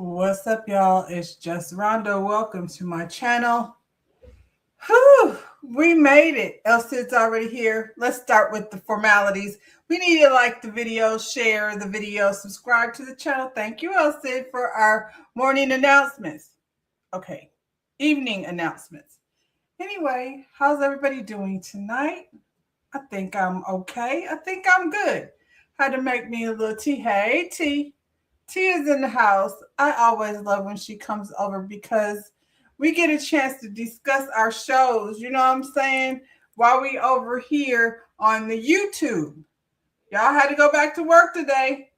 What's up, y'all? It's just Rhonda. Welcome to my channel. Whew, we made it. Elsid's already here. Let's start with the formalities. We need to like the video, share the video, subscribe to the channel. Thank you, Elsid, for our morning announcements. Okay, evening announcements. Anyway, how's everybody doing tonight? I think I'm okay. I think I'm good. Had to make me a little tea. Hey, T. T is in the house. I always love when she comes over because we get a chance to discuss our shows. You know what I'm saying? While we over here on the YouTube. Y'all had to go back to work today.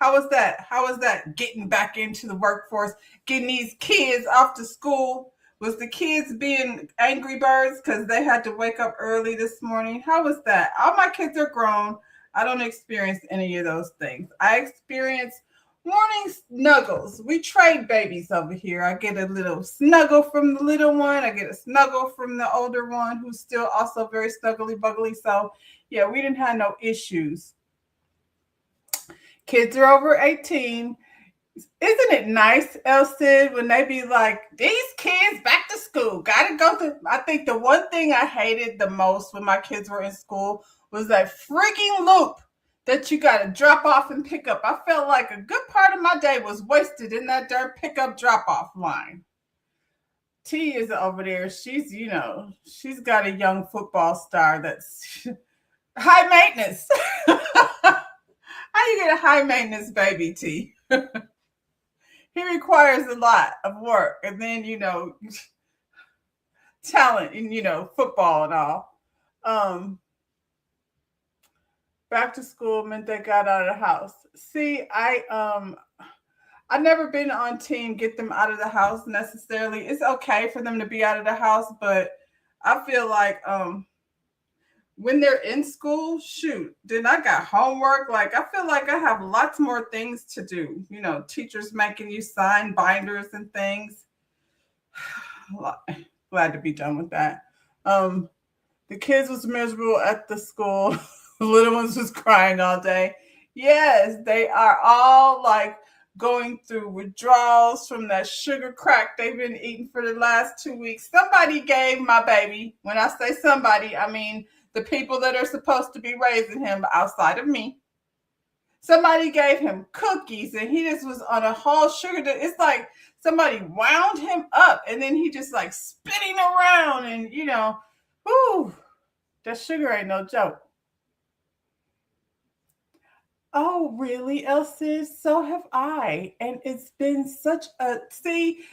How was that? How was that getting back into the workforce, getting these kids off to school? Was the kids being angry birds because they had to wake up early this morning? How was that? All my kids are grown. I don't experience any of those things. I experience morning snuggles. We trade babies over here. I get a little snuggle from the little one. I get a snuggle from the older one who's still also very snuggly buggly. So yeah, we didn't have no issues. Kids are over 18. Isn't it nice, Elsid, when they be like, these kids back to school, gotta go to. I think the one thing I hated the most when my kids were in school was that freaking loop that you gotta drop off and pick up. I felt like a good part of my day was wasted in that darn pick up drop off line. T is over there. She's, she's got a young football star that's high maintenance. How you get a high maintenance baby, T? He requires a lot of work, and then talent, and football and all. Back to school meant they got out of the house. See, I've never been on team get them out of the house necessarily. It's okay for them to be out of the house, but I feel like when they're in school, shoot, then I got homework. Like, I feel like I have lots more things to do. Teachers making you sign binders and things. Glad to be done with that. The kids was miserable at the school. The little ones was crying all day. Yes, they are all like going through withdrawals from that sugar crack they've been eating for the last 2 weeks. Somebody gave my baby, when I say somebody, I mean the people that are supposed to be raising him outside of me. Somebody gave him cookies and he just was on a whole sugar. It's like somebody wound him up and then he just like spinning around and, whoo, that sugar ain't no joke. Oh, really, Elsie? So have I. And it's been such a, see,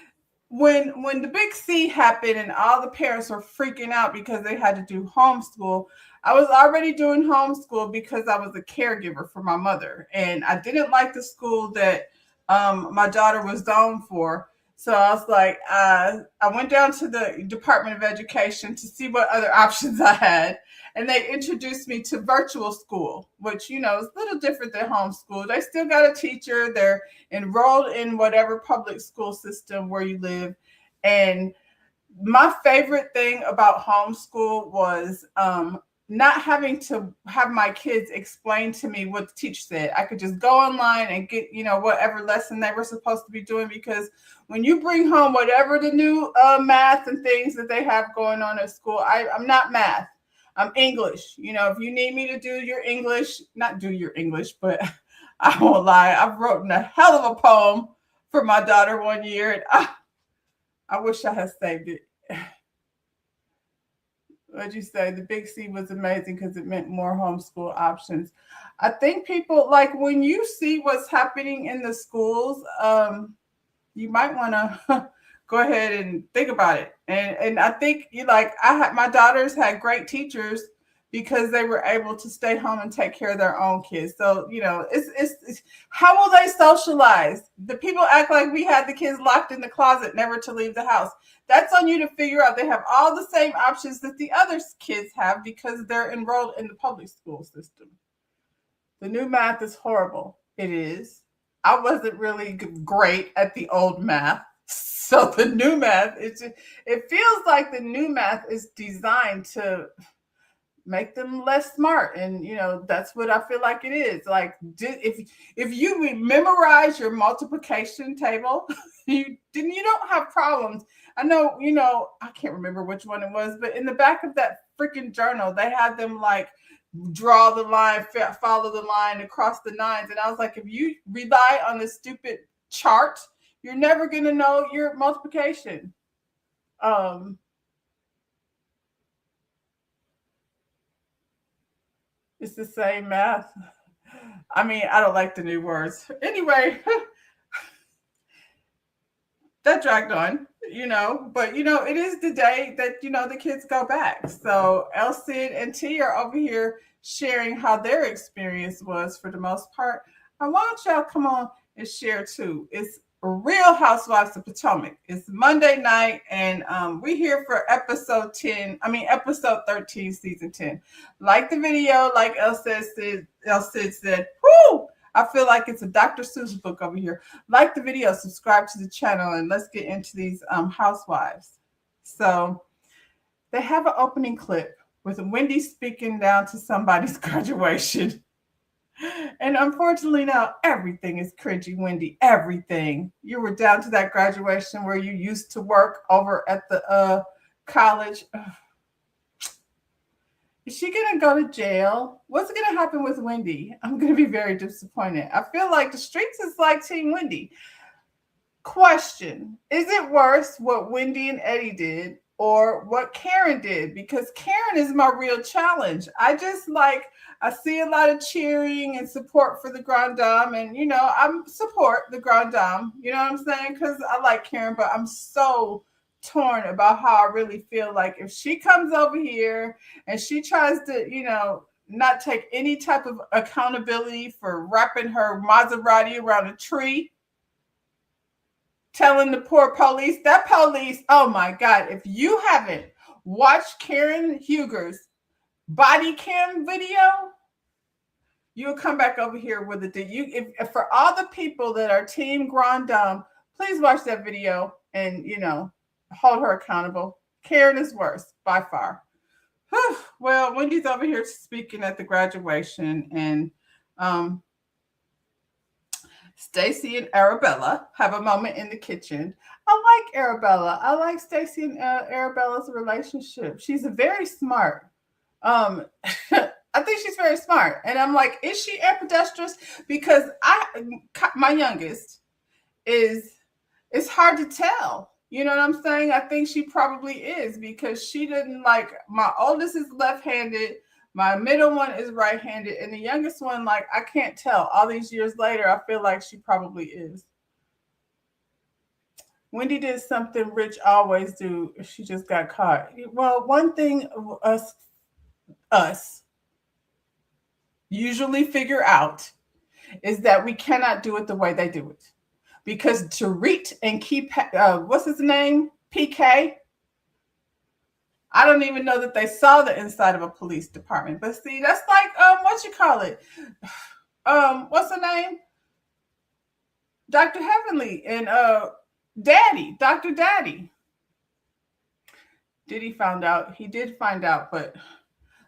when the big C happened and all the parents were freaking out because they had to do homeschool, I was already doing homeschool because I was a caregiver for my mother. And I didn't like the school that my daughter was zoned for. So I was like, I went down to the Department of Education to see what other options I had. And they introduced me to virtual school, which, is a little different than homeschool. They still got a teacher. They're enrolled in whatever public school system where you live. And my favorite thing about homeschool was not having to have my kids explain to me what the teacher said. I could just go online and get, whatever lesson they were supposed to be doing, because when you bring home whatever the new math and things that they have going on at school, I'm not math. I'm English. If you need me to do your English, not do your English, but I won't lie. I've written a hell of a poem for my daughter one year, and I wish I had saved it. What'd you say? The big C was amazing because it meant more homeschool options. I think people, like, when you see what's happening in the schools, you might want to go ahead and think about it. And I think my daughters had great teachers because they were able to stay home and take care of their own kids. So, it's how will they socialize? The people act like we had the kids locked in the closet, never to leave the house. That's on you to figure out. They have all the same options that the other kids have because they're enrolled in the public school system. The new math is horrible. It is. I wasn't really great at the old math. So the new math, it feels like the new math is designed to make them less smart. And that's what I feel like it is. Like, if you memorize your multiplication table, you don't have problems. I know, I can't remember which one it was, but in the back of that freaking journal, they had them like draw the line, follow the line across the nines. And I was like, if you rely on this stupid chart, you're never going to know your multiplication. It's the same math. I mean, I don't like the new words. Anyway, that dragged on, but it is the day that, the kids go back. So El Cid and T are over here sharing how their experience was for the most part. I want y'all come on and share too. It's Real Housewives of Potomac. It's Monday night, and we're here for episode 13, season 10. Like the video, like El Cid said, whoo! I feel like it's a Dr. Seuss book over here. Like the video, subscribe to the channel, and let's get into these housewives. So they have an opening clip with Wendy speaking down to somebody's graduation. And unfortunately now everything is cringy, Wendy. Everything. You were down to that graduation where you used to work over at the college. Is she going to go to jail? What's going to happen with Wendy? I'm going to be very disappointed. I feel like the streets is like Team Wendy. Question. Is it worse what Wendy and Eddie did or what Karen did? Because Karen is my real challenge. I see a lot of cheering and support for the Grand Dame. And, I'm support the Grand Dame. You know what I'm saying? Because I like Karen, but I'm so torn about how I really feel like if she comes over here and she tries to, not take any type of accountability for wrapping her Maserati around a tree, telling the poor police, oh my God, if you haven't watched Karen Huger's body cam video, you'll come back over here with it. If for all the people that are Team Grand Dame, please watch that video and, hold her accountable. Karen is worse by far. Well, Wendy's over here speaking at the graduation, and Stacy and Arabella have a moment in the kitchen. I like Arabella. I like Stacy and Arabella's relationship. She's very smart. I think she's very smart. And I'm like, is she ambidextrous? Because my youngest it's hard to tell. You know what I'm saying? I think she probably is, because she didn't my oldest is left-handed. My middle one is right-handed. And the youngest one, I can't tell. All these years later, I feel like she probably is. Wendy did something Rich always do. She just got caught. Well, one thing us usually figure out is that we cannot do it the way they do it. Because Tarit and what's his name? PK. I don't even know that they saw the inside of a police department. But see, that's what you call it? What's her name? Dr. Heavenly and Daddy, Dr. Daddy. Did he find out? He did find out, but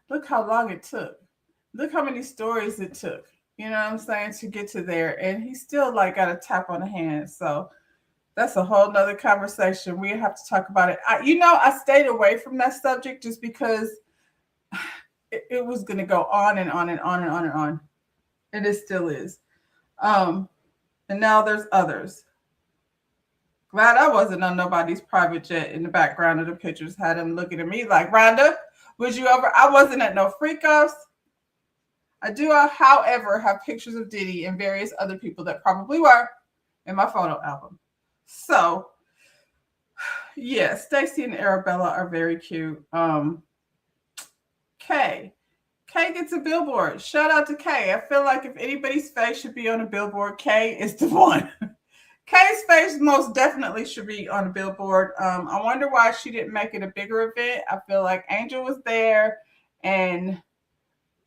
look how long it took. Look how many stories it took. You know what I'm saying, to get to there. And he still got a tap on the hand. So that's a whole nother conversation. We have to talk about it. I stayed away from that subject just because it was going to go on and on and on and on and on. And it still is. And now there's others. Glad I wasn't on nobody's private jet. In the background of the pictures had him looking at me like, Rhonda, was you over? I wasn't at no freak-offs. I do, however, have pictures of Diddy and various other people that probably were in my photo album. So, yeah, Stacy and Arabella are very cute. Kay gets a billboard. Shout out to Kay. I feel like if anybody's face should be on a billboard, Kay is the one. Kay's face most definitely should be on a billboard. I wonder why she didn't make it a bigger event. I feel like Angel was there, and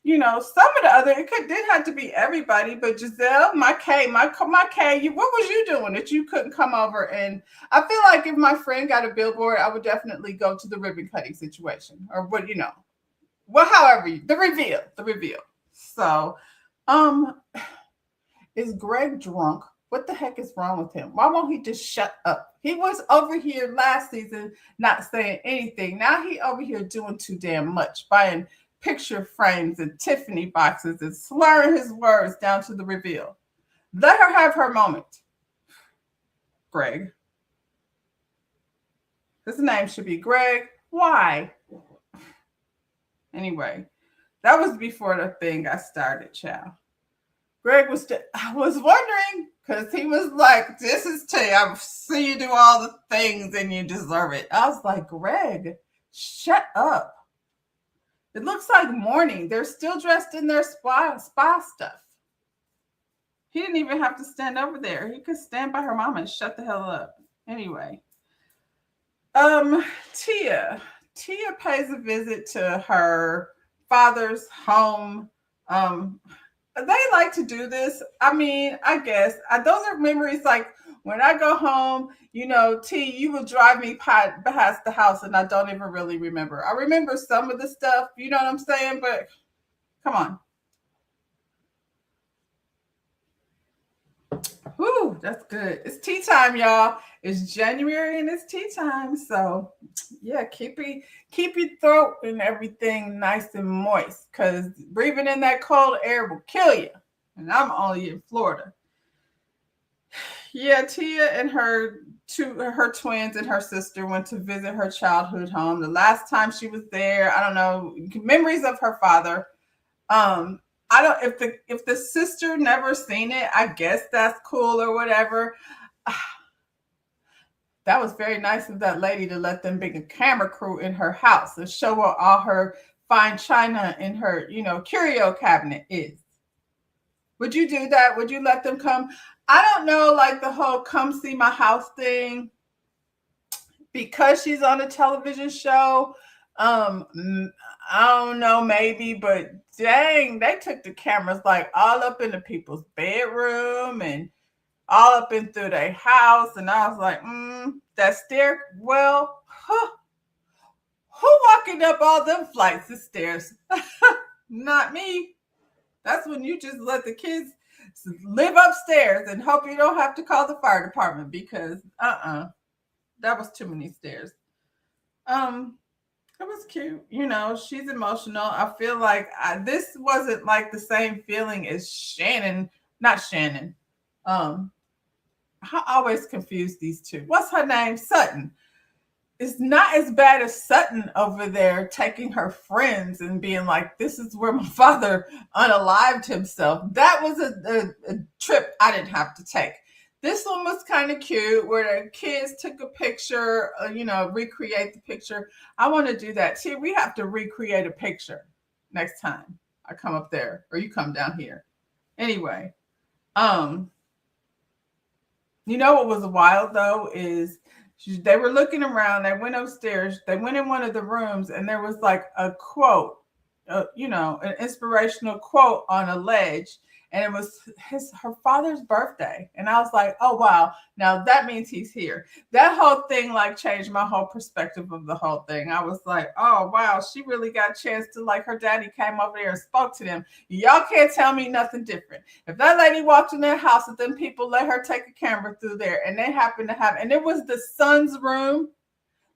some of the other, didn't have to be everybody, but Giselle, my K, what was you doing that you couldn't come over? And I feel like if my friend got a billboard, I would definitely go to the ribbon cutting situation, or what, Well, however, the reveal. So, um, is Greg drunk? What the heck is wrong with him? Why won't he just shut up? He was over here last season not saying anything. Now he over here doing too damn much, buying picture frames and Tiffany boxes and slurring his words down to the reveal. Let her have her moment, Greg. His name should be Greg. Why? Anyway, that was before the thing got started, child. Greg I was wondering because he was like, "This is Tay. I see you do all the things and you deserve it." I was like, "Greg, shut up." It looks like morning. They're still dressed in their spa stuff. He didn't even have to stand over there. He could stand by her mama and shut the hell up. Anyway, um, Tia. Tia pays a visit to her father's home. Um, they like to do this. I mean, I guess those are memories. Like when I go home, T, you will drive me past the house, and I don't even really remember. I remember some of the stuff. You know what I'm saying? But come on. Whew, that's good. It's tea time, y'all. It's January and it's tea time. So yeah, keep your throat and everything nice and moist, because breathing in that cold air will kill you. And I'm only in Florida. Yeah, Tia and her twins and her sister went to visit her childhood home. The last time she was there, I don't know, memories of her father. I don't, if the sister never seen it, I guess that's cool or whatever. That was very nice of that lady to let them bring a camera crew in her house and show her all her fine china in her, curio cabinet is. Would you do that? Would you let them come? I don't know, like the whole come see my house thing, because she's on a television show. I don't know, maybe, but dang, they took the cameras like all up into people's bedroom and all up in through their house. And I was like, that stair, well, who walking up all them flights of stairs? Not me. That's when you just let the kids live upstairs and hope you don't have to call the fire department, because that was too many stairs. It was cute. She's emotional. I feel like this wasn't like the same feeling as Shannon, not Shannon. I always confuse these two. What's her name? Sutton. It's not as bad as Sutton over there taking her friends and being like, "This is where my father unalived himself." That was a trip I didn't have to take. This one was kind of cute, where the kids took a picture, recreate the picture. I want to do that too. We have to recreate a picture next time I come up there, or you come down here. Anyway, what was wild though is they were looking around. They went upstairs. They went in one of the rooms, and there was like a quote, an inspirational quote on a ledge, and it was her father's birthday. And I was like, oh wow, now that means he's here. That whole thing like changed my whole perspective of the whole thing. I was like, oh wow, she really got a chance to, like, her daddy came over there and spoke to them. Y'all can't tell me nothing different. If that lady walked in their house and then people let her take a camera through there, and they happened to have, and it was the son's room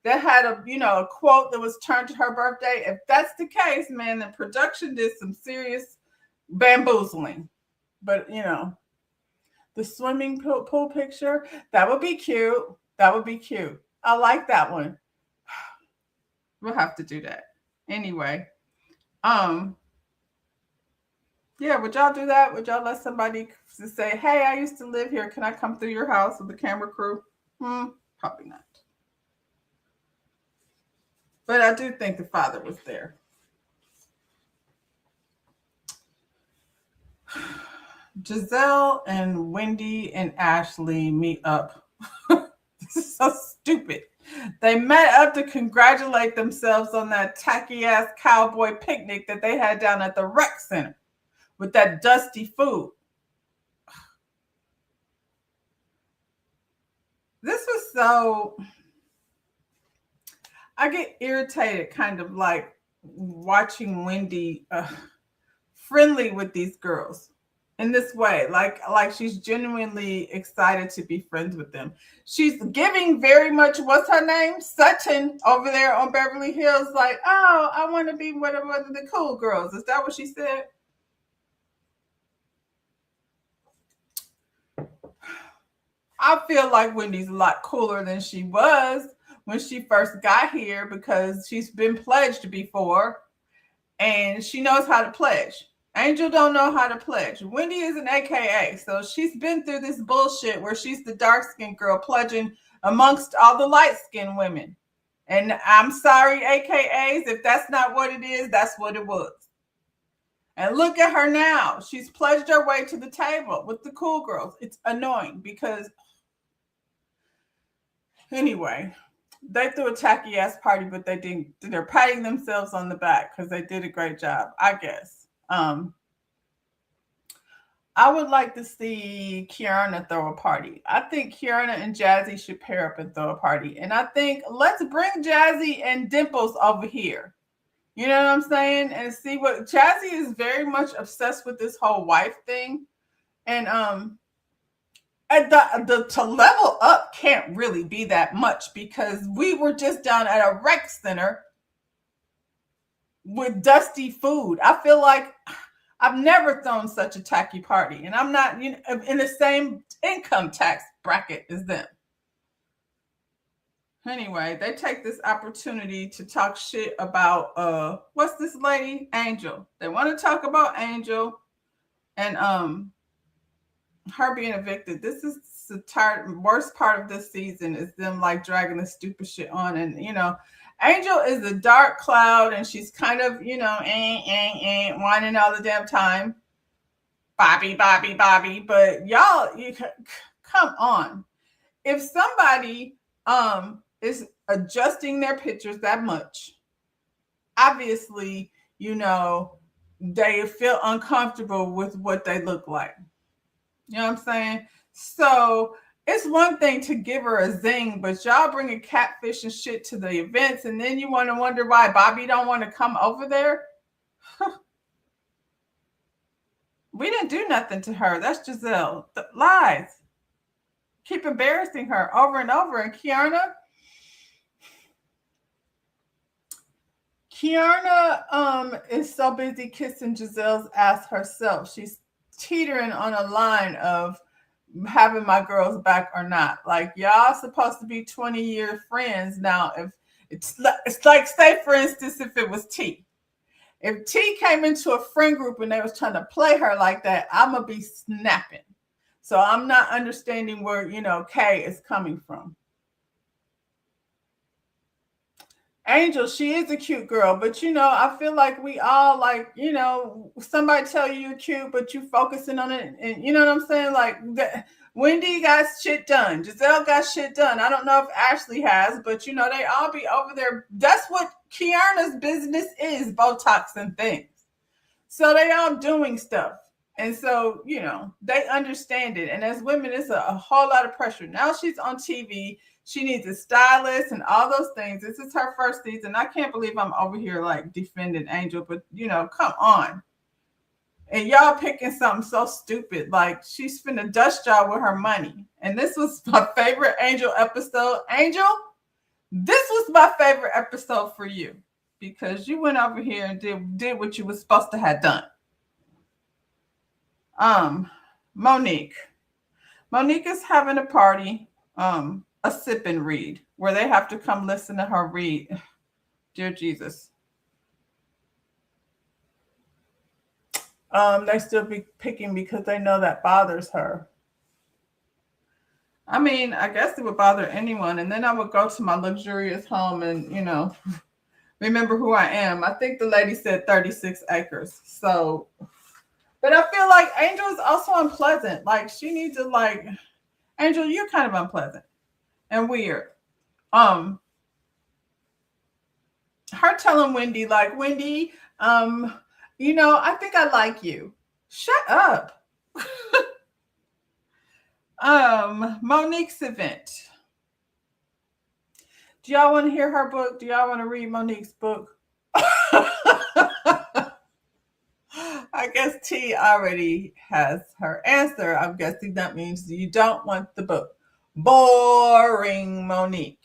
that had a quote that was turned to her birthday. If that's the case, man, the production did some serious bamboozling. But the swimming pool picture, that would be cute. That would be cute. I like that one. We'll have to do that. Anyway, yeah, would y'all do that? Would y'all let somebody say, "Hey, I used to live here. Can I come through your house with the camera crew?" Probably not. But I do think the father was there. Giselle and Wendy and Ashley meet up. This is so stupid. They met up to congratulate themselves on that tacky ass cowboy picnic that they had down at the rec center with that dusty food. This was so, I get irritated, kind of like watching Wendy friendly with these girls in this way, like she's genuinely excited to be friends with them. She's giving very much, what's her name, Sutton over there on Beverly Hills, like, oh, I want to be one of the cool girls. Is that what she said? I feel like Wendy's a lot cooler than she was when she first got here, because she's been pledged before and she knows how to pledge. Angel don't know how to pledge. Wendy is an AKA, so she's been through this bullshit where she's the dark-skinned girl pledging amongst all the light-skinned women. And I'm sorry, AKAs, if that's not what it is, that's what it was. And look at her now. She's pledged her way to the table with the cool girls. It's annoying because, anyway, they threw a tacky ass party, but they didn't. They're patting themselves on the back because they did a great job, I guess. I would like to see Kiana throw a party. I think Kiana and Jazzy should pair up and throw a party. And I think let's bring Jazzy and Dimples over here. You know what I'm saying? And see what Jazzy is very much obsessed with this whole wife thing. And at the to level up can't really be that much, because we were just down at a rec center with dusty food. I feel like I've never thrown such a tacky party, and I'm not, you know, in the same income tax bracket as them. Anyway, they take this opportunity to talk shit about what's this lady? Angel. They want to talk about Angel and her being evicted. This is the worst part of this season, is them like dragging this stupid shit on. And you know, Angel is a dark cloud, and she's kind of, you know, whining all the damn time. Bobby. But y'all, come on. If somebody is adjusting their pictures that much, obviously, you know, they feel uncomfortable with what they look like. You know what I'm saying? So it's one thing to give her a zing, but y'all bringing catfish and shit to the events, and then you want to wonder why Bobby don't want to come over there. We didn't do nothing to her. That's Giselle. Lies. Keep embarrassing her over and over. And Kiana is so busy kissing Giselle's ass herself. She's teetering on a line of having my girls back or not. Like, y'all supposed to be 20-year friends now. If it's like, say for instance, if it was T. If T came into a friend group and they was trying to play her like that, I'm gonna be snapping. So I'm not understanding where, you know, Kay is coming from. Angel, she is a cute girl, but you know, I feel like we all, like, you know, somebody tell you you're cute, but you focusing on it, and you know what I'm saying? Like, Wendy got shit done, Giselle got shit done. I don't know if Ashley has, but you know, they all be over there. That's what Kiana's business is, Botox and things. So they all doing stuff. And so, you know, they understand it. And as women, it's a whole lot of pressure. Now she's on TV. She needs a stylist and all those things. This is her first season. I can't believe I'm over here like defending Angel, but you know, come on. And y'all picking something so stupid. Like, she's finna dust y'all with her money. And this was my favorite Angel episode. Angel, this was my favorite episode for you, because you went over here and did what you were supposed to have done. Monique is having a party, a sip and read, where they have to come listen to her read. Dear Jesus. They still be picking because they know that bothers her. I mean, I guess it would bother anyone. And then I would go to my luxurious home and, you know, remember who I am. I think the lady said 36 acres. So, but I feel like Angel is also unpleasant. Like, she needs to, like, Angel, you're kind of unpleasant and weird. Her telling Wendy, like, Wendy, you know, I think I like you. Shut up. Monique's event. Do y'all want to hear her book? Do y'all want to read Monique's book? I guess T already has her answer. I'm guessing that means you don't want the book. Boring, Monique.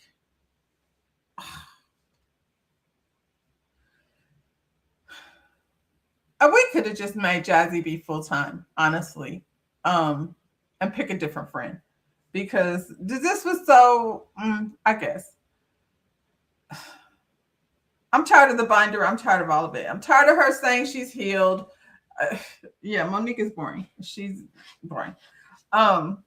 We could have just made Jazzy be full time, honestly, and pick a different friend because this was so. I guess I'm tired of the binder. I'm tired of all of it. I'm tired of her saying she's healed. Uh, yeah, Monique is boring. She's boring. Um,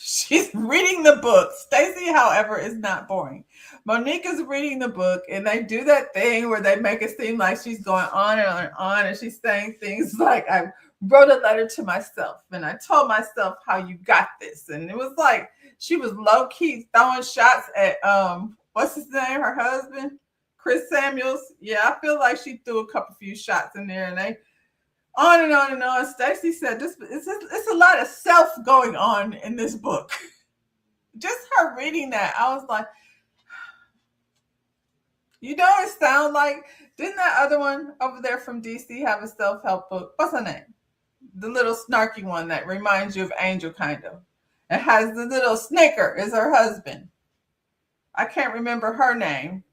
She's reading the book. Stacy, however, is not boring. Monique is reading the book, and they do that thing where they make it seem like she's going on and on and on, and she's saying things like, I wrote a letter to myself, and I told myself how you got this. And it was like she was low-key throwing shots at what's his name, her husband, Chris Samuels. Yeah, I feel like she threw a couple few shots in there, and they on and on and on. Stacy said, "This it's a lot of self going on in this book." Just her reading that, I was like, you know, it sound like didn't that other one over there from DC have a self help book? What's her name? The little snarky one that reminds you of Angel, kind of. It has the little snicker is her husband. I can't remember her name.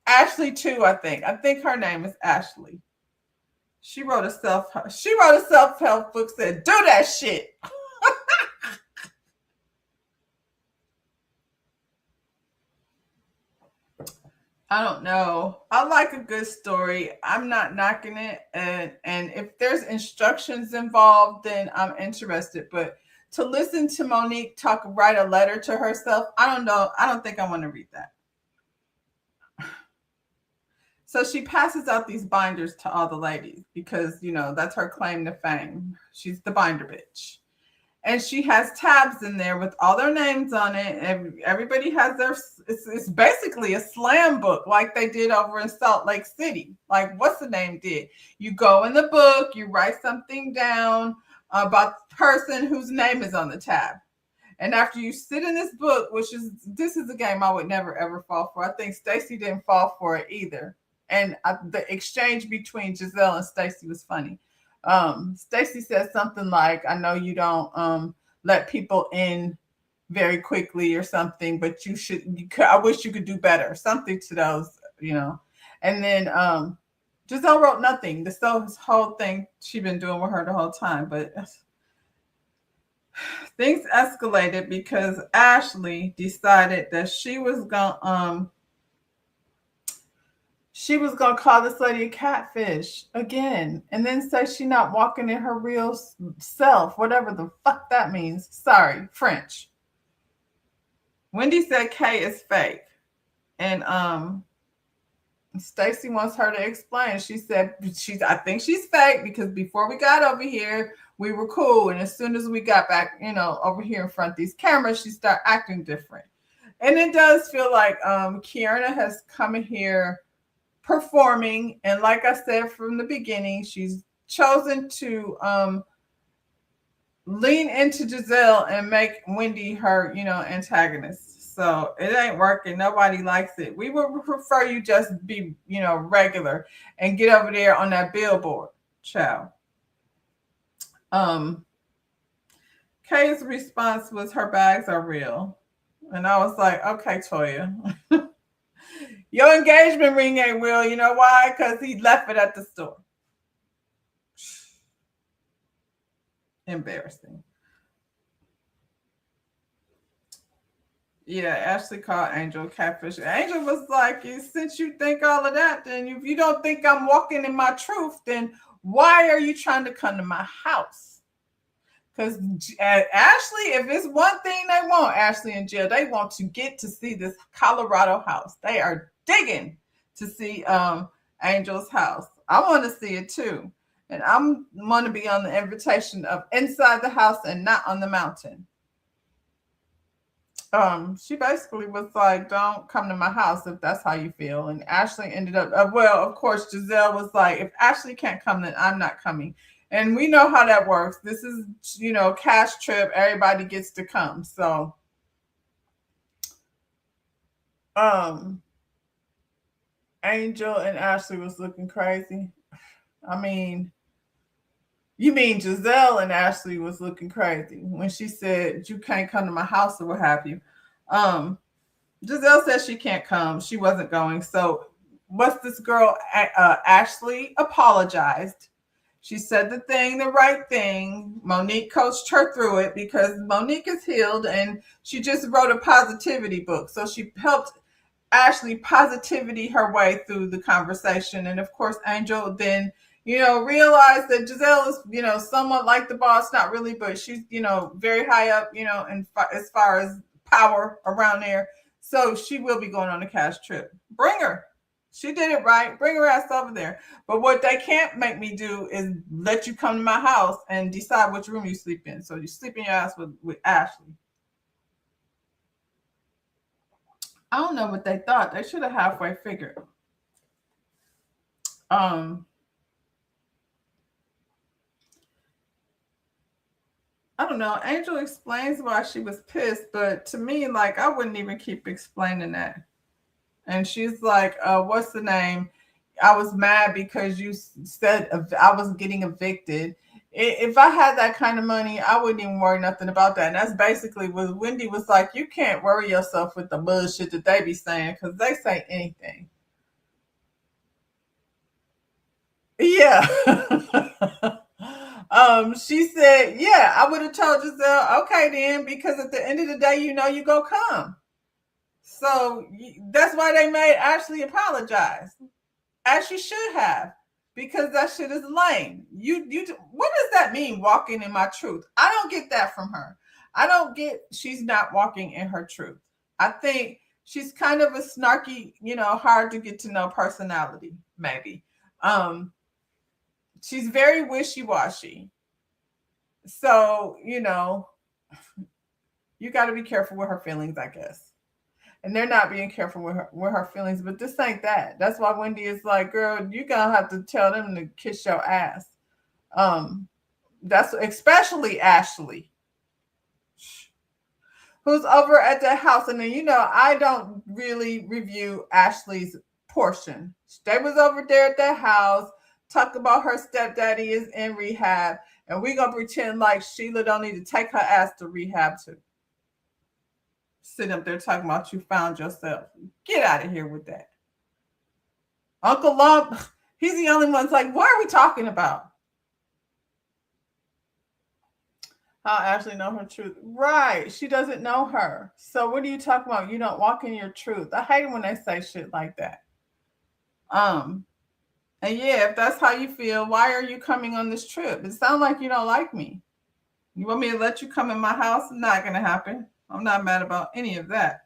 Ashley too, I think. I think her name is Ashley. She wrote a self help book, said, do that shit. I don't know. I like a good story. I'm not knocking it. And if there's instructions involved, then I'm interested. But to listen to Monique write a letter to herself, I don't know. I don't think I want to read that. So she passes out these binders to all the ladies because, that's her claim to fame. She's the binder bitch. And she has tabs in there with all their names on it. Everybody has it's basically a slam book like they did over in Salt Lake City. Like what's the name did? You go in the book, you write something down about the person whose name is on the tab. And after you sit in this book, this is a game I would never ever fall for. I think Stacy didn't fall for it either. And the exchange between Giselle and Stacy was funny. Stacy said something like, I know you don't let people in very quickly or something, but I wish you could do better. Something to those. And then Giselle wrote nothing. This whole thing she'd been doing with her the whole time. But things escalated because Ashley decided that she was gonna call this lady a catfish again, and then say she not walking in her real self, whatever the fuck that means. Sorry, French. Wendy said Kay is fake, and Stacy wants her to explain. She said I think she's fake because before we got over here, we were cool, and as soon as we got back, over here in front of these cameras, she started acting different. And it does feel like Kiana has come in here performing, and like I said from the beginning, she's chosen to lean into Giselle and make Wendy her antagonist. So it ain't working. Nobody likes it. We would prefer you just be regular and get over there on that billboard, child. Kay's response was her bags are real, and I was like, okay, Toya. Your engagement ring ain't real. You know why? Because he left it at the store. Embarrassing. Yeah, Ashley called Angel catfish. Angel was like, since you think all of that, then if you don't think I'm walking in my truth, then why are you trying to come to my house? Because Ashley, if it's one thing they want, Ashley and Jill, they want to get to see this Colorado house. They are digging to see Angel's house. I want to see it too. And I'm want to be on the invitation of inside the house and not on the mountain. She basically was like, don't come to my house if that's how you feel. And Ashley ended up, well, of course, Giselle was like, if Ashley can't come, then I'm not coming. And we know how that works. This is, cash trip. Everybody gets to come. So, Angel and Ashley was looking crazy. I mean, you mean Giselle and Ashley was looking crazy when she said you can't come to my house or what have you. Um, Giselle said she can't come. She wasn't going. So what's this girl? Ashley apologized. She said the right thing. Monique coached her through it because Monique is healed and she just wrote a positivity book. So she helped Ashley positivity her way through the conversation. And of course, Angel then, realized that Giselle is, somewhat like the boss, not really, but she's, very high up, as far as power around there. So she will be going on a cash trip. Bring her. She did it right. Bring her ass over there. But what they can't make me do is let you come to my house and decide which room you sleep in. So you sleep in your ass with Ashley. I don't know what they thought. They should have halfway figured. I don't know. Angel explains why she was pissed, but to me, like, I wouldn't even keep explaining that. And she's like, what's the name? I was mad because you said I was getting evicted. If I had that kind of money, I wouldn't even worry nothing about that. And that's basically what Wendy was like, you can't worry yourself with the bullshit that they be saying because they say anything. Yeah. She said, yeah, I would have told Giselle, okay then, because at the end of the day, you go come. So that's why they made Ashley apologize, as she should have, because that shit is lame. What does that mean, walking in my truth? I don't get that from her. I don't get she's not walking in her truth. I think she's kind of a snarky, hard to get to know personality, maybe. She's very wishy-washy. So, you got to be careful with her feelings, I guess. And they're not being careful with her feelings, but this ain't that. That's why Wendy is like, girl, you gonna have to tell them to kiss your ass. That's especially Ashley, who's over at the house. And then, I don't really review Ashley's portion. They was over there at their house, talk about her stepdaddy is in rehab, and we gonna pretend like Sheila don't need to take her ass to rehab too. Sitting up there talking about you found yourself. Get out of here with that. Uncle Lump, he's the only one that's like, what are we talking about? How Ashley know her truth. Right. She doesn't know her. So what are you talking about? You don't walk in your truth. I hate it when they say shit like that. And yeah, if that's how you feel, why are you coming on this trip? It sounds like you don't like me. You want me to let you come in my house? It's not gonna happen. I'm not mad about any of that.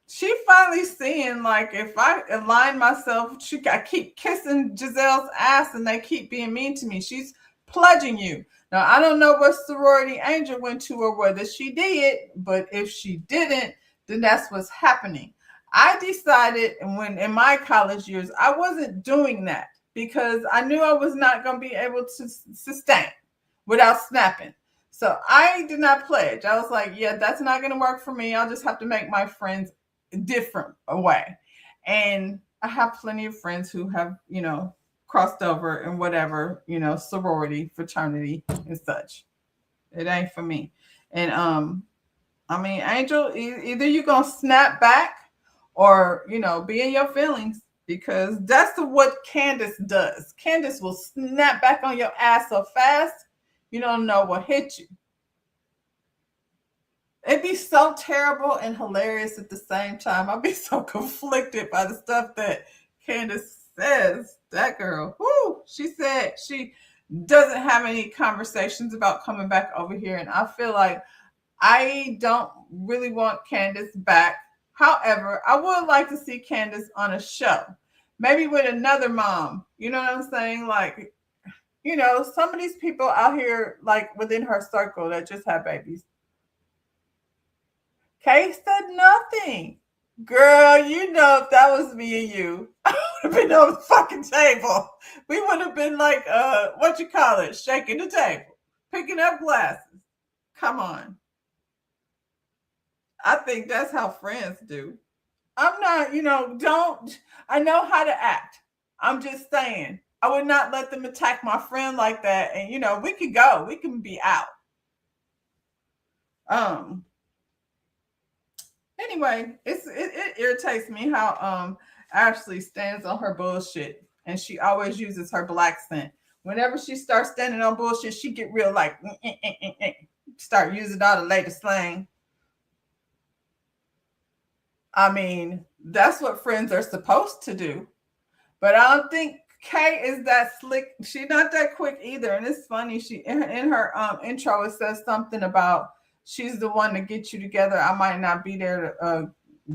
She finally seeing, like, if I align myself, I keep kissing Giselle's ass and they keep being mean to me. She's pledging you. Now, I don't know what sorority Angel went to or whether she did, but if she didn't, then that's what's happening. I decided when in my college years, I wasn't doing that because I knew I was not going to be able to sustain without snapping. So I did not pledge. I was like, yeah, that's not going to work for me. I'll just have to make my friends different way. And I have plenty of friends who have, crossed over in whatever, sorority, fraternity and such. It ain't for me. And I mean, Angel, either you're gonna snap back or, be in your feelings, because that's what Candace does. Candace will snap back on your ass so fast you don't know what hit you. It'd be so terrible and hilarious at the same time. I'd be so conflicted by the stuff that Candace says. That girl, whoo, she said she doesn't have any conversations about coming back over here. And I feel like I don't really want Candace back. However, I would like to see Candace on a show, maybe with another mom. You know what I'm saying? Like, some of these people out here, like within her circle, that just have babies. Kay said nothing. Girl, if that was me and you, I would have been on the fucking table. We would have been like, what you call it? Shaking the table, picking up glasses. Come on. I think that's how friends do. I'm not, don't, I know how to act. I'm just saying. I would not let them attack my friend like that. And, we could go. We can be out. Um, anyway, it irritates me how Ashley stands on her bullshit and she always uses her black scent. Whenever she starts standing on bullshit, she get real like start using all the latest slang. I mean, that's what friends are supposed to do. But I don't think Kay is that slick. She's not that quick either. And it's funny. She in her intro it says something about she's the one to get you together. I might not be there to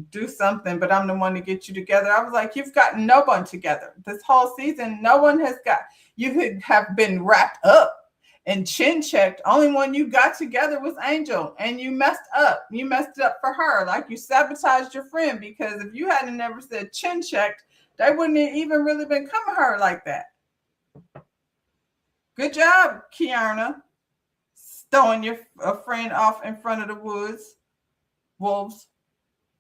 do something, but I'm the one to get you together. I was like, you've gotten no one together this whole season. No one has got you could have been wrapped up and chin checked. Only one you got together was Angel, and you messed up. You messed it up for her. Like you sabotaged your friend because if you hadn't never said chin checked, they wouldn't have even really been coming her like that. Good job, Kiana, throwing your friend off in front of the wolves.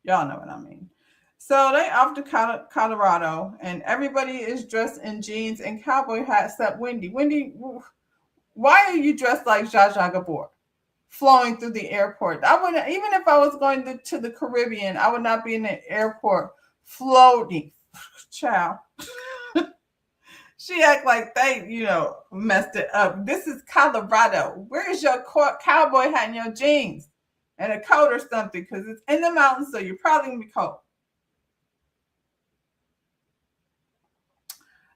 Y'all know what I mean. So they off to Colorado, and everybody is dressed in jeans and cowboy hats except Wendy. Wendy, why are you dressed like Zsa Zsa Gabor, flowing through the airport? I wouldn't, even if I was going to the Caribbean, I would not be in the airport floating. Child. She act like they, messed it up. This is Colorado. Where's your cowboy hat and your jeans and a coat or something? Because it's in the mountains, so you're probably going to be cold.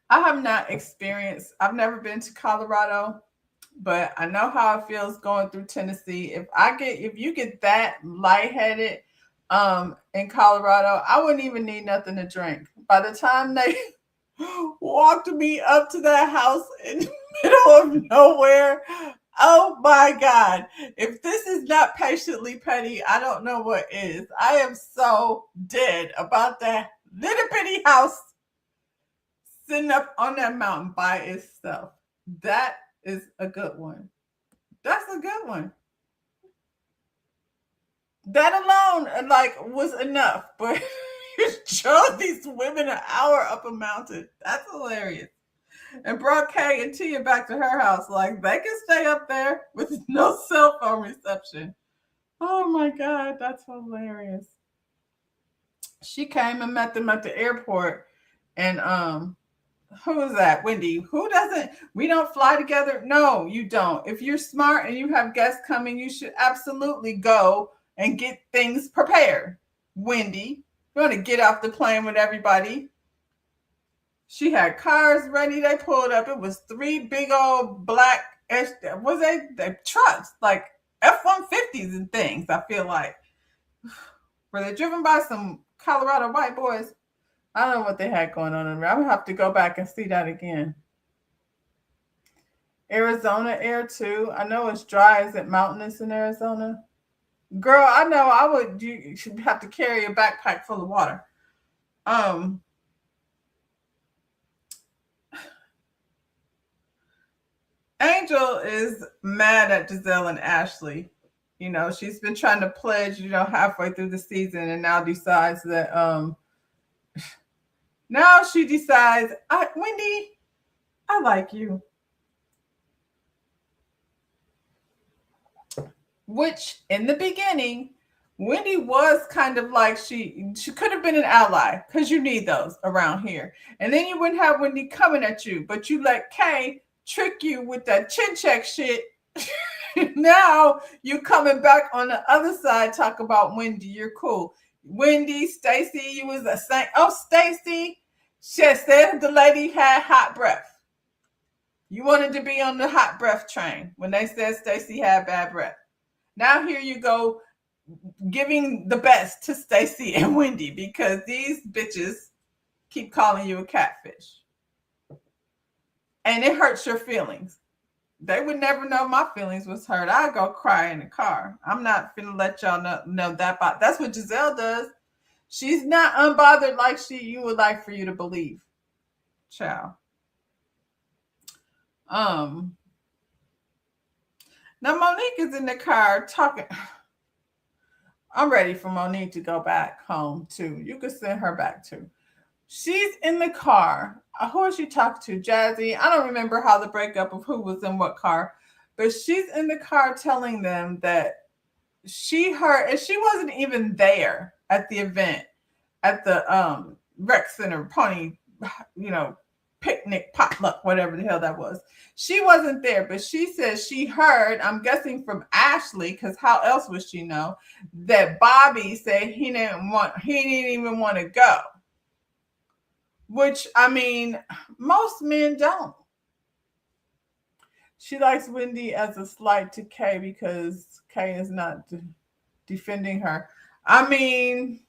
I have not experienced, I've never been to Colorado, but I know how it feels going through Tennessee. If you get that lightheaded in Colorado, I wouldn't even need nothing to drink. By the time they walked me up to that house in the middle of nowhere, oh my God. If this is not patiently petty, I don't know what is. I am so dead about that little bitty house sitting up on that mountain by itself. That is a good one. That's a good one. That alone, was enough. But you drove these women an hour up a mountain. That's hilarious. And brought Kay and Tia back to her house. Like, they can stay up there with no cell phone reception. Oh my God, that's hilarious. She came and met them at the airport. And who is that? Wendy. Who doesn't? We don't fly together. No, you don't. If you're smart and you have guests coming, you should absolutely go and get things prepared. Wendy, you want to get off the plane with everybody. She had cars ready. They pulled up. It was 3 big old black, was they trucks, like F-150s and things, I feel like. Were they driven by some Colorado white boys? I don't know what they had going on in there. I would have to go back and see that again. Arizona air too. I know it's dry. Is it mountainous in Arizona? Girl, I know you should have to carry a backpack full of water. Angel is mad at Giselle and Ashley. She's been trying to pledge, halfway through the season and now decides that now she decides, Wendy, I like you. Which in the beginning, Wendy was kind of like she could have been an ally because you need those around here. And then you wouldn't have Wendy coming at you, but you let Kay trick you with that chin check shit. Now you coming back on the other side, talk about Wendy. You're cool. Wendy, Stacy, you was a saint. Oh, Stacy, she said the lady had hot breath. You wanted to be on the hot breath train when they said Stacy had bad breath. Now here you go, giving the best to Stacy and Wendy because these bitches keep calling you a catfish. And it hurts your feelings. They would never know my feelings was hurt. I'd go cry in the car. I'm not finna let y'all know that. That's what Giselle does. She's not unbothered like you would like for you to believe. Ciao. Now Monique is in the car talking. I'm ready for Monique to go back home too. You could send her back too. She's in the car. Who is she talking to? Jazzy. I don't remember how the breakup of who was in what car, but she's in the car telling them that she heard, and she wasn't even there at the event at the rec center pony, you know, picnic potluck, whatever the hell that was. She wasn't there, but she says she heard, I'm guessing from Ashley, because how else would she know, that Bobby said he didn't even want to go. Which I mean, most men don't. She likes Wendy as a slight to Kay because Kay is not defending her. I mean,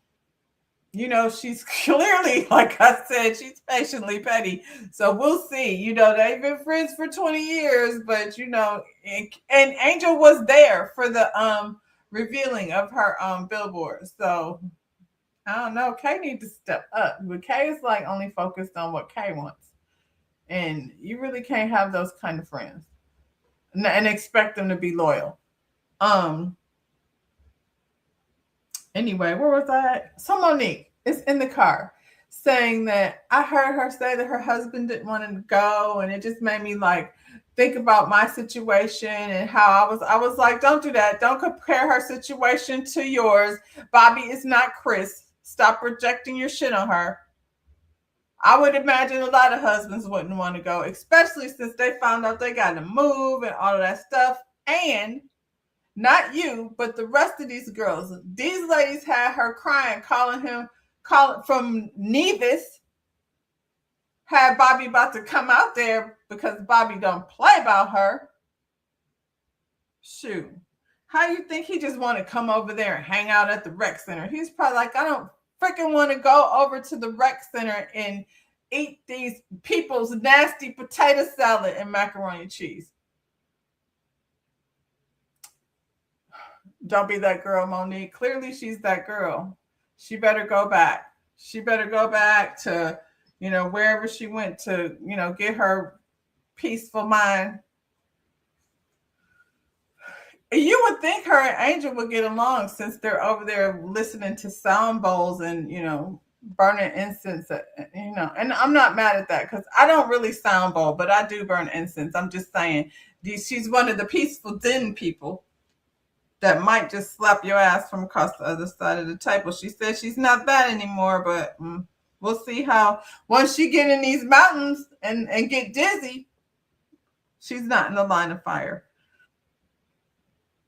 she's clearly, like I said, she's patiently petty. So we'll see. They've been friends for 20 years, but and Angel was there for the revealing of her billboard. So I don't know. Kay needs to step up. But Kay is like only focused on what Kay wants. And you really can't have those kind of friends and expect them to be loyal. Um Anyway, where was I at? So Monique is in the car saying that I heard her say that her husband didn't want to go, and it just made me like think about my situation and how I was like, don't do that. Don't compare her situation to yours. Bobby is not Chris. Stop projecting your shit on her. I would imagine a lot of husbands wouldn't want to go, especially since they found out they got to move and all of that stuff. And not you, but the rest of these girls. These ladies had her crying, calling from Nevis, had Bobby about to come out there because Bobby don't play about her. Shoot. How you think he just want to come over there and hang out at the rec center? He's probably like, I don't freaking want to go over to the rec center and eat these people's nasty potato salad and macaroni and cheese. Don't be that girl, Monique. Clearly, she's that girl. She better go back. She better go back to, wherever she went to, get her peaceful mind. You would think her and Angel would get along since they're over there listening to sound bowls and, burning incense, and I'm not mad at that because I don't really sound bowl, but I do burn incense. I'm just saying, she's one of the peaceful Zen people that might just slap your ass from across the other side of the table. She says she's not that anymore, but we'll see how once she get in these mountains and get dizzy, she's not in the line of fire.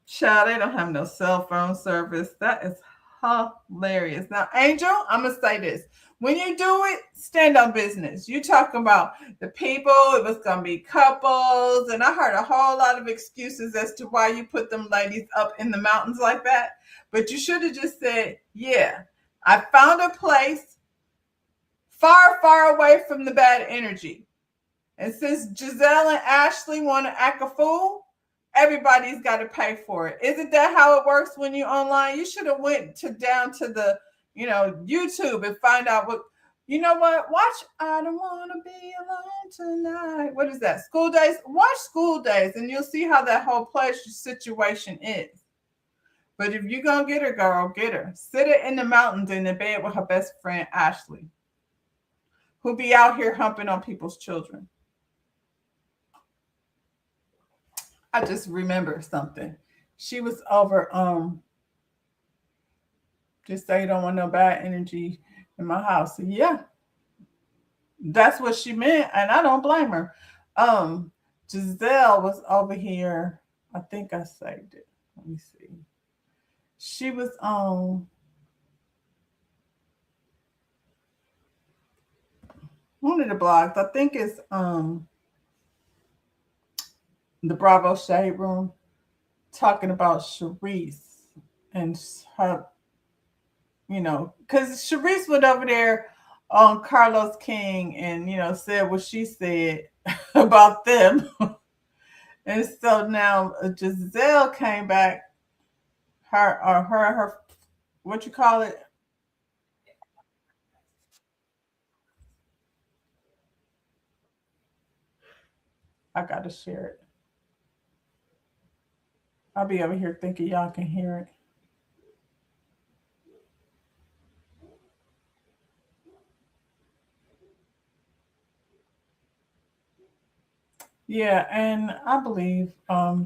Child, they don't have no cell phone service. That is hilarious. Now, Angel, I'm gonna say this. When you do it, stand on business. You talking about the people, it was gonna be couples, and I heard a whole lot of excuses as to why you put them ladies up in the mountains like that. But you should have just said, yeah, I found a place far, far away from the bad energy. And since Giselle and Ashley want to act a fool, everybody's got to pay for it. Isn't that how it works when you're online? You should have went down to the, YouTube and find out what, you know what? Watch I Don't Want to Be Alone Tonight. What is that? School Days? Watch School Days and you'll see how that whole pleasure situation is. But if you're going to get her, girl, get her. Sit her in the mountains in the bed with her best friend, Ashley, who'll be out here humping on people's children. I just remember something. She was over, just say you don't want no bad energy in my house. Yeah, that's what she meant, and I don't blame her. Giselle was over here. I think I saved it. Let me see. She was on one of the blogs. I think it's the Bravo Shade Room, talking about Sharice and her, because Sharice went over there on Carlos King and, said what she said about them. And so now Giselle came back, her, what you call it? I got to share it. I'll be over here thinking y'all can hear it. Yeah, and I believe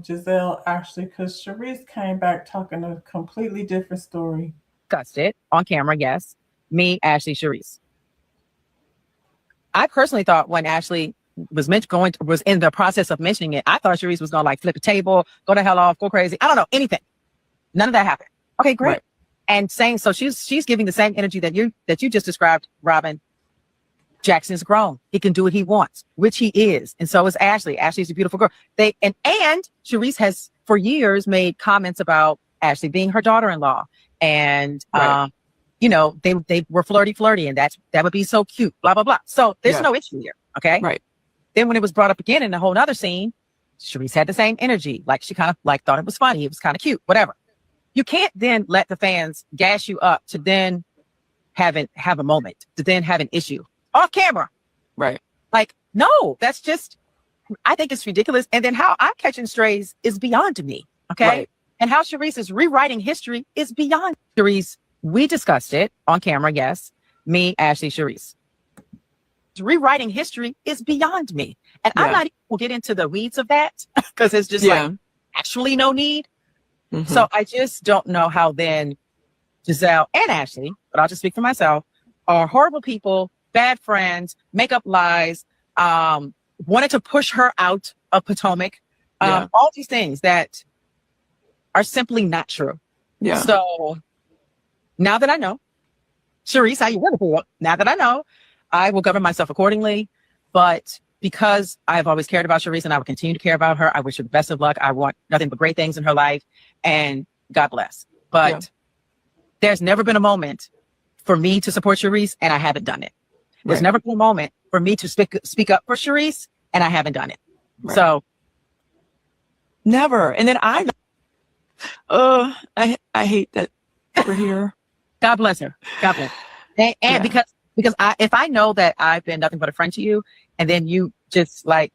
Giselle actually, because Sharice came back talking a completely different story. Discussed it on camera, yes. Me, Ashley, Sharice. I personally thought when Ashley was in the process of mentioning it, I thought Sharice was gonna like flip a table, go the hell off, go crazy. I don't know anything. None of that happened. Okay, great. Right. And saying so, she's giving the same energy that you just described, Robin. Jackson's grown. He can do what he wants, which he is, and so is Ashley. Ashley's a beautiful girl. And Sharice has for years made comments about Ashley being her daughter-in-law, and Right. they were flirty, and that would be so cute. Blah blah blah. So there's Yeah. no issue here. Okay. Right. Then when it was brought up again in a whole other scene, Sharice had the same energy. Like she kind of like thought it was funny. It was kind of cute. Whatever. You can't then let the fans gas you up to then have a moment, to then have an issue off camera. Right. Like, no, that's just, I think it's ridiculous. And then how I'm catching strays is beyond me. Okay. Right. And how Sharice is rewriting history is beyond Sharice. We discussed it on camera. Yes. Me, Ashley, Sharice. Rewriting history is beyond me. And I'm not even going to get into the weeds of that because it's just like actually no need. Mhm. So I just don't know how then Giselle and Ashley, but I'll just speak for myself, are horrible people, bad friends, make up lies, wanted to push her out of Potomac, all these things that are simply not true. Yeah. So now that I know, Sharice, how you really feel, now that I know, I will govern myself accordingly. But because I've always cared about Sharice and I will continue to care about her, I wish her the best of luck. I want nothing but great things in her life, and God bless. But there's never been a moment for me to support Sharice, and I haven't done it. There's never been a moment for me to speak up for Sharice, and I haven't done it. Right. So never. And then I hate that we're here. God bless her. God bless her. And because if I know that I've been nothing but a friend to you, and then you just like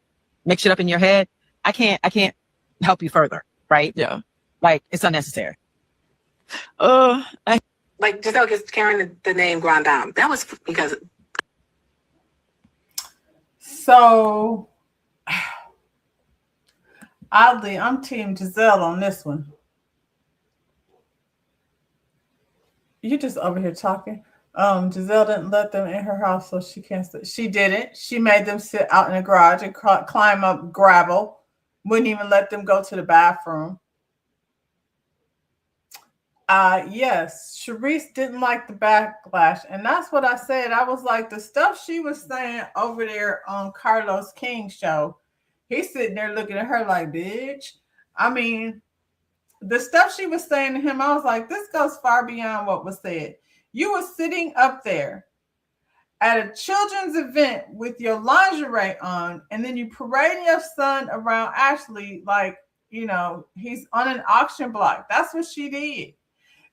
mix it up in your head, I can't help you further. Right? Yeah. Like it's unnecessary. Like Giselle gets carrying the name Grand Dame. That was because. So, oddly, I'm Team Giselle on this one. You just over here talking. Giselle didn't let them in her house, so she can't. She didn't. She made them sit out in the garage and climb up gravel. Wouldn't even let them go to the bathroom. Yes, Sharice didn't like the backlash, and that's what I said. I was like, the stuff she was saying over there on Carlos King's show, he's sitting there looking at her like, bitch. I mean, the stuff she was saying to him, I was like, this goes far beyond what was said. You were sitting up there at a children's event with your lingerie on, and then you parading your son around Ashley like, he's on an auction block. That's what she did.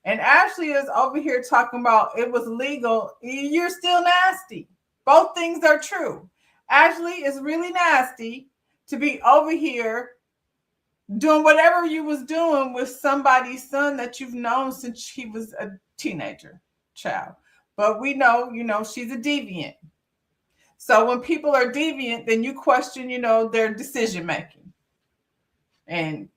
And Ashley is over here talking about it was legal. You're still nasty. Both things are true. Ashley is really nasty to be over here doing whatever you was doing with somebody's son that you've known since he was a teenager child. But we know, she's a deviant. So when people are deviant, then you question, their decision making. And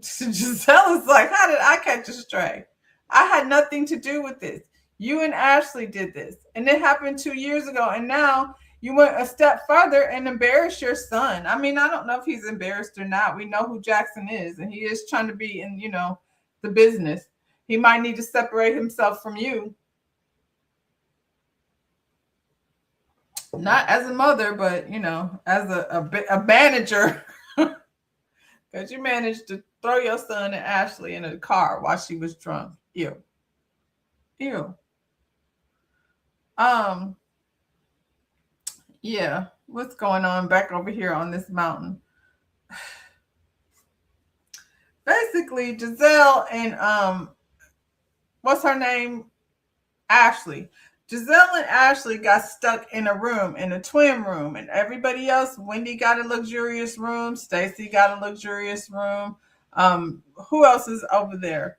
Giselle is like, how did I catch a stray? I had nothing to do with this. You and Ashley did this. And it happened 2 years ago. And now you went a step further and embarrassed your son. I mean, I don't know if he's embarrassed or not. We know who Jackson is. And he is trying to be in, the business. He might need to separate himself from you. Not as a mother, but, as a manager. Because you managed to throw your son and Ashley in a car while she was drunk. Ew. Yeah. What's going on back over here on this mountain? Basically, Giselle and what's her name? Ashley. Giselle and Ashley got stuck in a room, in a twin room, and everybody else, Wendy got a luxurious room, Stacy got a luxurious room. Who else is over there?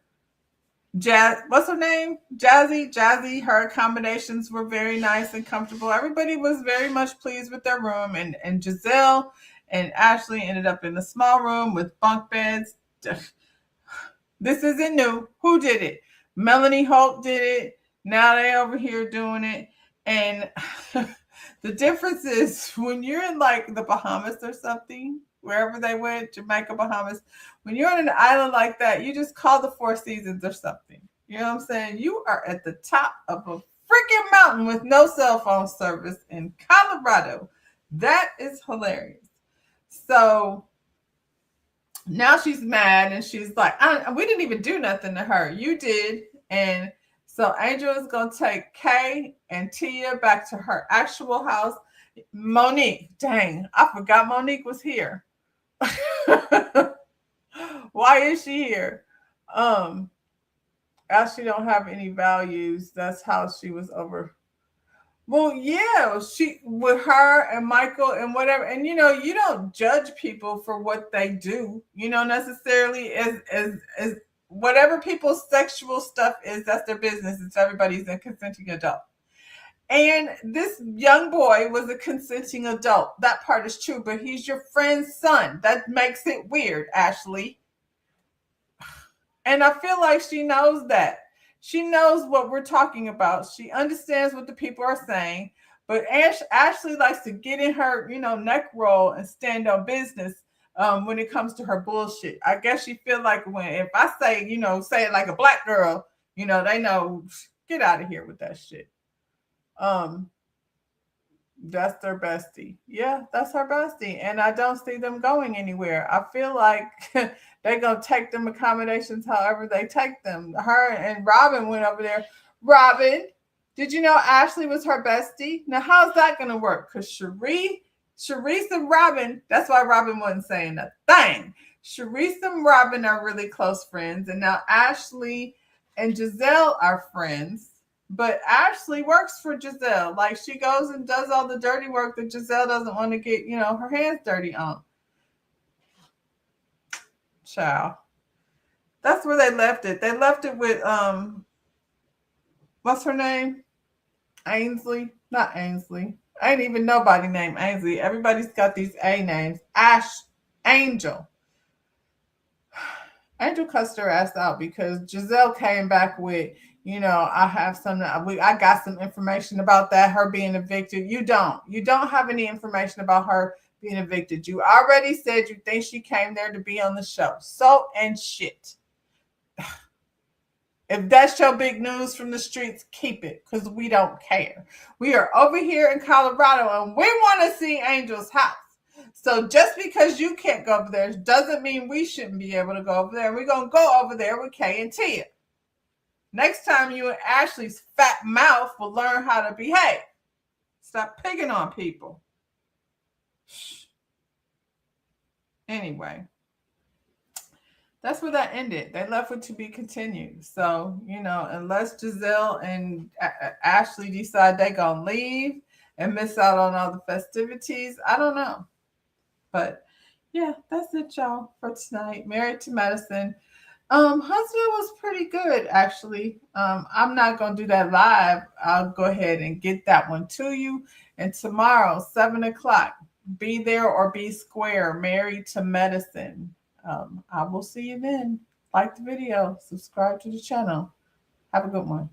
What's her name? Jazzy. Her accommodations were very nice and comfortable. Everybody was very much pleased with their room. And Giselle and Ashley ended up in a small room with bunk beds. This isn't new. Who did it? Melanie Holt did it. Now they over here doing it. And the difference is when you're in like the Bahamas or something, wherever they went, Jamaica, Bahamas, when you're on an island like that, you just call the Four Seasons or something. You know what I'm saying? You are at the top of a freaking mountain with no cell phone service in Colorado. That is hilarious. So now she's mad and she's like, we didn't even do nothing to her. You did. And so Angel is going to take Kay and Tia back to her actual house. Monique, dang, I forgot Monique was here. Why is she here? As she don't have any values, that's how she was over. Well, yeah, she with her and Michael and whatever, and you don't judge people for what they do, necessarily as whatever people's sexual stuff is, that's their business. It's everybody's a consenting adult. And this young boy was a consenting adult. That part is true, but he's your friend's son. That makes it weird, Ashley. And I feel like she knows that. She knows what we're talking about. She understands what the people are saying. But Ashley likes to get in her, neck roll and stand on business when it comes to her bullshit. I guess she feel like if I say, say it like a black girl, they know, get out of here with that shit. That's their bestie. Yeah, that's her bestie. And I don't see them going anywhere. I feel like they're going to take them accommodations however they take them. Her and Robin went over there. Robin, did you know Ashley was her bestie? Now, how's that going to work? Because Sharice and Robin, that's why Robin wasn't saying a thing. Sharice and Robin are really close friends. And now Ashley and Giselle are friends. But Ashley works for Giselle. Like, she goes and does all the dirty work that Giselle doesn't want to get, her hands dirty on. Child. That's where they left it. They left it with, what's her name? Ainsley? Not Ainsley. Ain't even nobody named Ainsley. Everybody's got these A names. Angel. Angel cussed her ass out because Giselle came back with, I got some information about that, her being evicted. You don't have any information about her being evicted. You already said you think she came there to be on the show. So and shit. If that's your big news from the streets, keep it, because we don't care. We are over here in Colorado and we want to see Angel's house. So just because you can't go over there doesn't mean we shouldn't be able to go over there. We're going to go over there with Kay and Tia. Next time you and Ashley's fat mouth will learn how to behave. Stop picking on people. Anyway, that's where that ended. They left it to be continued. So, unless Giselle and Ashley decide they're going to leave and miss out on all the festivities, I don't know. But yeah, that's it, y'all, for tonight. Married to Medicine. Huntsville was pretty good, actually. I'm not going to do that live. I'll go ahead and get that one to you. And tomorrow, 7:00, be there or be square, Married to Medicine. I will see you then. Like the video, subscribe to the channel. Have a good one.